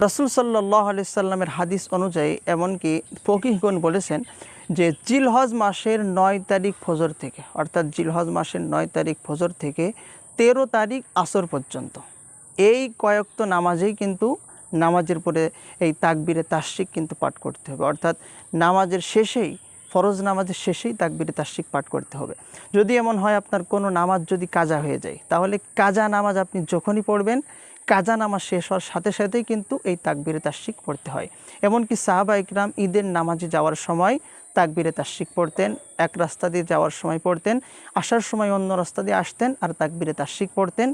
রাসূল সাল্লাল্লাহু আলাইহি সাল্লামের হাদিস অনুযায়ী এমনকি ফকিহগণ বলেছেন যে জিলহজ মাসের 9 তারিখ ফজর থেকে, অর্থাৎ জিলহজ মাসের 9 তারিখ ফজর থেকে 13 তারিখ আসর পর্যন্ত এই কয়েকত নামাজেই কিন্তু নামাজের পরে এই তাকবীরে তাশরিক কিন্তু পাঠ করতে হবে, অর্থাৎ নামাজের শেষেই, ফরজ নামাজের শেষেই তাকবীরে তাশরিক পাঠ করতে হবে। যদি এমন হয় আপনার কোনো নামাজ যদি কাজা হয়ে যায়, তাহলে কাজা নামাজ আপনি যখনই পড়বেন, কাজা নামাজ শেষ হওয়ার সাথে সাথেই কিন্তু এই তাকবীরে তাশরিক পড়তে হয়। এমনকি সাহাবা ইকরাম ঈদের নামাজে যাওয়ার সময় তাকবীরে তাশরিক পড়তেন, এক রাস্তা দিয়ে যাওয়ার সময় পড়তেন, আসার সময় অন্য রাস্তা দিয়ে আসতেন আর তাকবীরে তাশরিক পড়তেন।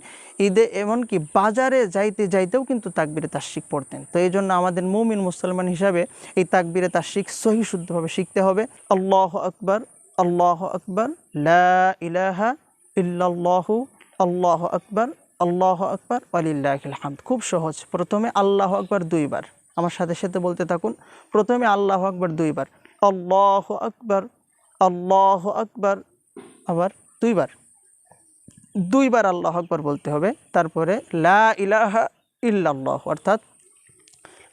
ঈদে এমনকি বাজারে যাইতে যাইতেও কিন্তু তাকবীরে তাশরিক পড়তেন। তো এই জন্য আমাদের মুমিন মুসলমান হিসাবে এই তাকবীরে তাশরিক সহি শুদ্ধভাবে শিখতে হবে। আল্লাহু আকবার, আল্লাহু আকবার, লা ইলাহা ইল্লাল্লাহু, আল্লাহু আকবার, আল্লাহু আকবার, ওয়ালিল্লাহিল হামদ। খুব সহজ। প্রথমে আল্লাহু আকবার 2 বার, আমার সাথে সাথে বলতে থাকুন। প্রথমে আল্লাহু আকবার 2 বার, আল্লাহু আকবার, আল্লাহু আকবার, আবার 2 বার, 2 বার আল্লাহু আকবার বলতে হবে। তারপরে লা ইলাহা ইল্লাল্লাহ, অর্থাৎ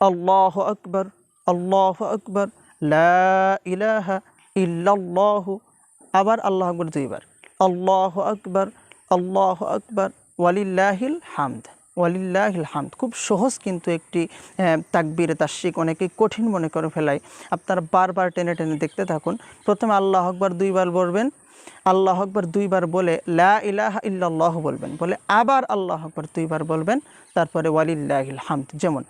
আল্লাহু আকবার, আল্লাহু আকবার, লা ইলাহা ইল্লাল্লাহ, আবার আল্লাহু আকবার 2 বার, আল্লাহু আকবার, আল্লাহু আকবার, ওয়ালিল্লাহিল হামদ, ওয়ালিল্লাহিল হামদ। খুব সহজ কিন্তু একটি তাকবীরে তাশরিক অনেকেই কঠিন মনে করে ফেলায়। আপনারা বারবার টেনে টেনে দেখতে থাকুন। প্রথমে আল্লাহু আকবার 2 বার বলবেন, আল্লাহু আকবার 2 বার বলে লা ইলাহা ইল্লাল্লাহ বলবেন, বলে আবার আল্লাহু আকবার 2 বার বলবেন, তারপরে ওয়ালিল্লাহিল হামদ। যেমন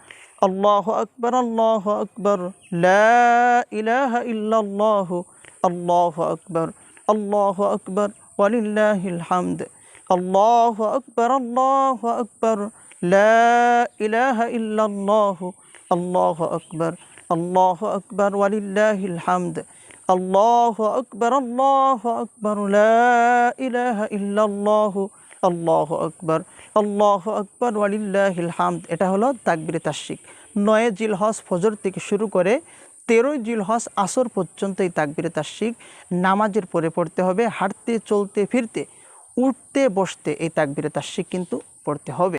আল্লাহু আকবার, আল্লাহু আকবার, লা ইলাহা ইল্লাল্লাহ, আল্লাহু আকবার, আল্লাহু আকবার, ওয়ালিল্লাহিল হামদ, আল্লাহু আকবার, আল্লাহু আকবার, লা ইলাহা ইল্লাল্লাহ, আল্লাহু আকবার, আল্লাহু আকবার, ওয়ালিল্লাহিল হামদ, আল্লাহু আকবার, আল্লাহু আকবার, লা ইলাহা ইল্লাল্লাহ, আল্লাহু আকবার, আল্লাহু আকবার, ওয়ালিল্লাহিল হামদ। এটা হলো তাকবীরে তাশরিক। 9 জিলহজ ফজর থেকে শুরু করে 13 জিলহজ আসর পর্যন্ত এই তাকবীরে তাশরিক নামাজের পরে পড়তে হবে। হাঁটতে, চলতে, ফিরতে, উঠতে, বসতে এই তাকবীরে তাশরিক কিন্তু পড়তে হবে।